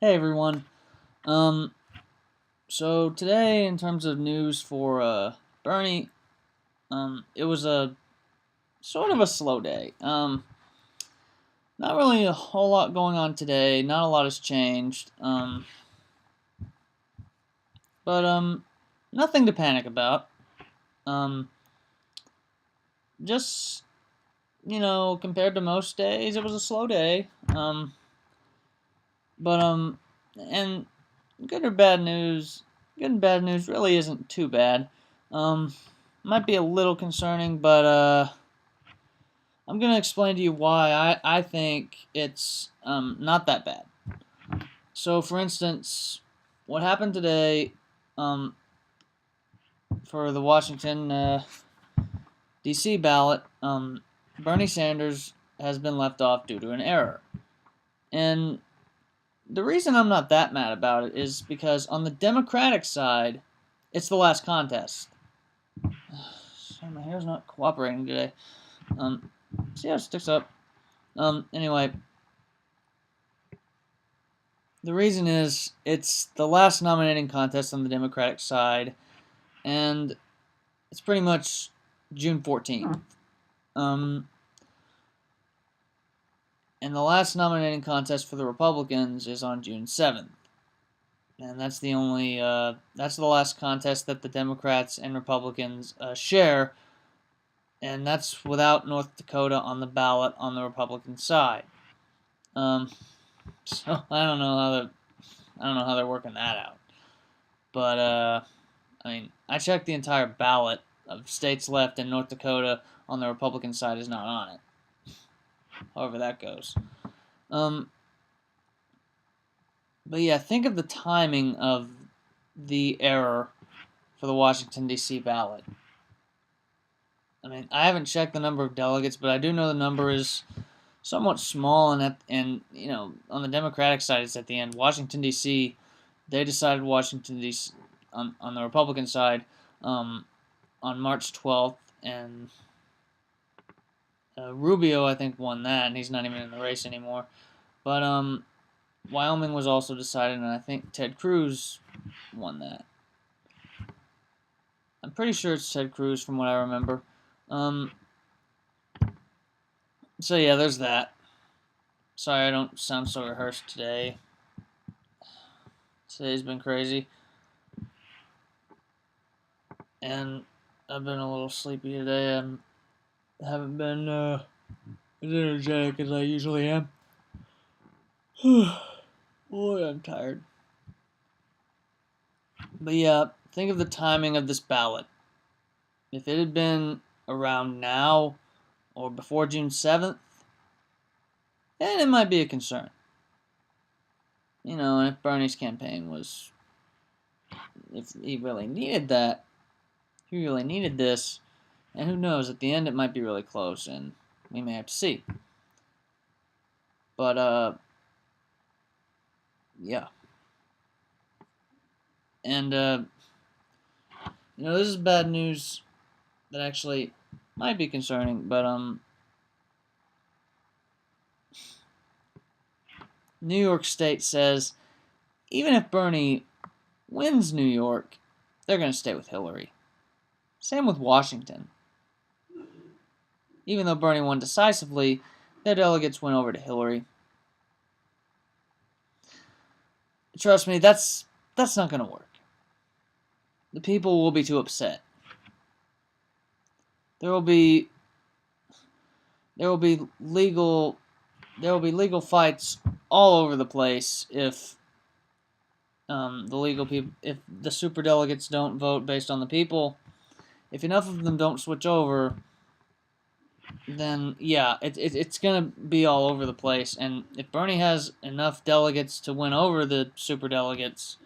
Hey everyone. Um, so today, in terms of news for Bernie, it was a sort of a slow day. Not really a whole lot going on today. Not a lot has changed. But nothing to panic about. Um, just compared to most days, it was a slow day. But and good or bad news, good and bad news really isn't too bad. Um, might be a little concerning, but I'm gonna explain to you why I think it's not that bad. So, for instance, what happened today um, for the Washington D.C. ballot, Bernie Sanders has been left off due to an error, and the reason I'm not that mad about it is because on the Democratic side, it's the last contest. Sorry, my hair's not cooperating today. See how it sticks up. Anyway, the reason is it's the last nominating contest on the Democratic side, and it's pretty much June 14th. And the last nominating contest for the Republicans is on June 7th. And that's that's the last contest that the Democrats and Republicans share, and that's without North Dakota on the ballot on the Republican side. So I don't know how they're working that out. But I mean, I checked the entire ballot of states left, and North Dakota on the Republican side is not on it. However that goes. Um, but yeah, think of the timing of the error for the Washington D.C. ballot. I mean, I haven't checked the number of delegates, but I do know the number is somewhat small, and on the Democratic side, it's at the end. Washington D.C. They decided Washington D.C. On the Republican side on March 12th, and Rubio I think won that, and he's not even in the race anymore. But Wyoming was also decided, and I think Ted Cruz won that. I'm pretty sure it's Ted Cruz from what I remember. So yeah, there's that. Sorry I don't sound so rehearsed today. Today's been crazy. And I've been a little sleepy today. I haven't been as energetic as I usually am. Boy, I'm tired. But yeah, think of the timing of this ballot. If it had been around now or before June 7th, then it might be a concern. And if Bernie's campaign was, if he really needed that, if he really needed this, and who knows, at the end it might be really close, and we may have to see. But, yeah. And, this is bad news that actually might be concerning, but, New York State says even if Bernie wins New York, they're going to stay with Hillary. Same with Washington. Even though Bernie won decisively, their delegates went over to Hillary. Trust me, that's not going to work. The people will be too upset. There will be legal fights all over the place if if the superdelegates don't vote based on the people. If enough of them don't switch over, then yeah, it's gonna be all over the place. And if Bernie has enough delegates to win over the superdelegates,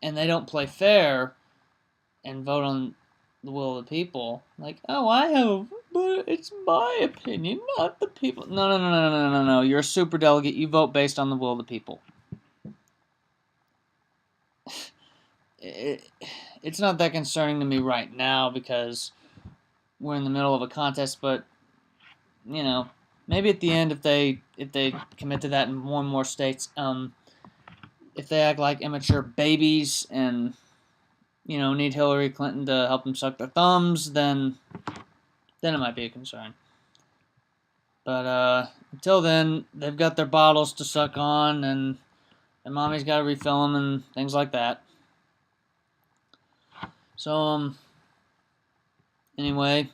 and they don't play fair and vote on the will of the people, like, oh, but it's my opinion, not the people. No. You're a superdelegate. You vote based on the will of the people. It's not that concerning to me right now because we're in the middle of a contest, but maybe at the end if they commit to that in more and more states, if they act like immature babies and, need Hillary Clinton to help them suck their thumbs, then it might be a concern. But until then, they've got their bottles to suck on, and mommy's got to refill them and things like that. So, anyway,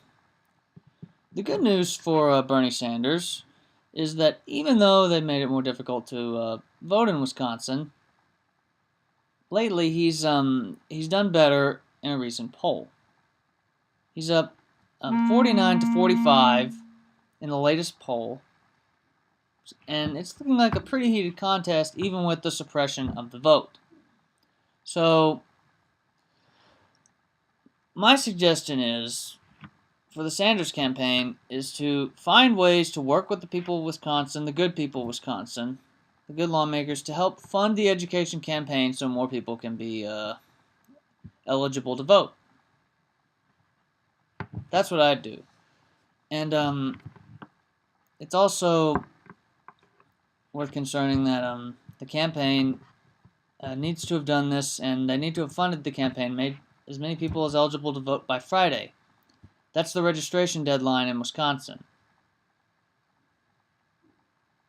the good news for Bernie Sanders is that even though they made it more difficult to vote in Wisconsin, lately he's done better in a recent poll. He's up 49 to 45 in the latest poll, and it's looking like a pretty heated contest even with the suppression of the vote. So my suggestion is, for the Sanders campaign, is to find ways to work with the people of Wisconsin, the good people of Wisconsin, the good lawmakers, to help fund the education campaign so more people can be eligible to vote. That's what I'd do. And it's also worth concerning that the campaign needs to have done this, and they need to have funded the campaign, made as many people as eligible to vote by Friday. That's the registration deadline in Wisconsin.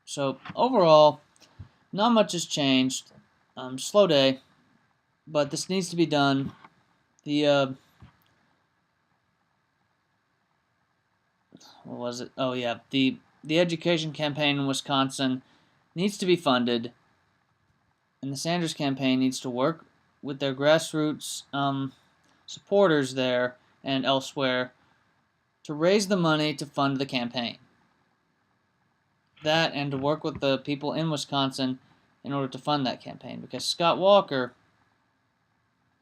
So overall, not much has changed. Slow day, but this needs to be done. The what was it? Oh yeah, the education campaign in Wisconsin needs to be funded, and the Sanders campaign needs to work with their grassroots supporters there and elsewhere to raise the money to fund the campaign. That, and to work with the people in Wisconsin in order to fund that campaign, because Scott Walker,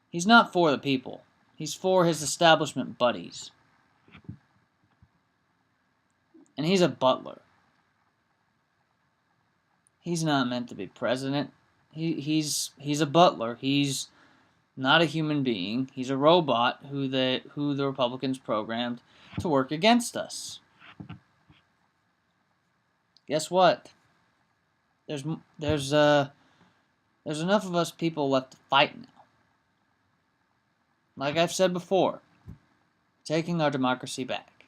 he's not for the people. He's for his establishment buddies. And he's a butler. He's not meant to be president. He's a butler. He's not a human being. He's a robot who the Republicans programmed to work against us. Guess what? There's enough of us people left to fight now. Like I've said before, taking our democracy back.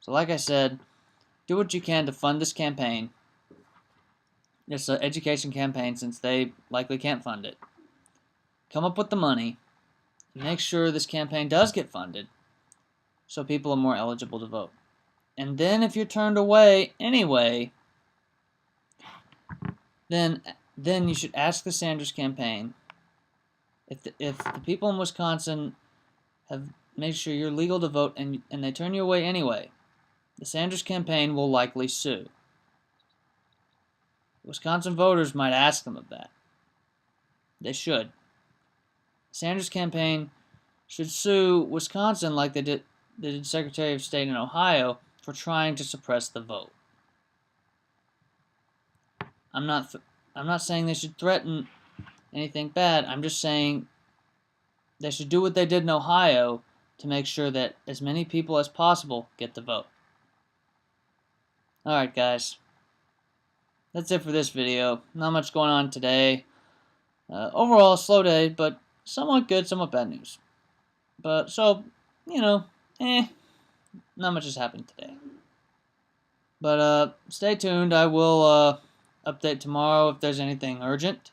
So like I said, do what you can to fund this campaign, this education campaign, since they likely can't fund it. Come up with the money, and make sure this campaign does get funded, so people are more eligible to vote. And then if you're turned away anyway, then you should ask the Sanders campaign, if the people in Wisconsin have made sure you're legal to vote and they turn you away anyway, the Sanders campaign will likely sue. Wisconsin voters might ask them of that. They should. The Sanders campaign should sue Wisconsin like they did Secretary of State in Ohio for trying to suppress the vote. I'm not saying they should threaten anything bad. I'm just saying they should do what they did in Ohio to make sure that as many people as possible get to vote. Alright guys, that's it for this video. Not much going on today. Overall, a slow day, but somewhat good, somewhat bad news. But, so, not much has happened today. But, stay tuned. I will update tomorrow if there's anything urgent.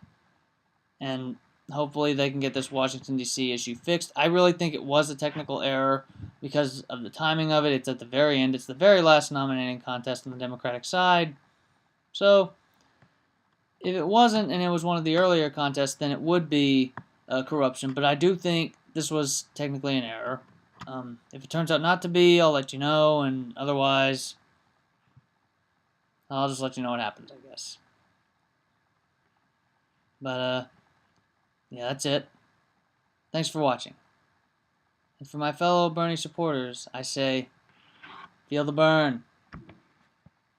And hopefully they can get this Washington, D.C. issue fixed. I really think it was a technical error because of the timing of it. It's at the very end. It's the very last nominating contest on the Democratic side. So, if it wasn't and it was one of the earlier contests, then it would be corruption. But I do think this was technically an error. If it turns out not to be, I'll let you know. And otherwise, I'll just let you know what happens, I guess. But, yeah, that's it. Thanks for watching. And for my fellow Bernie supporters, I say, feel the burn.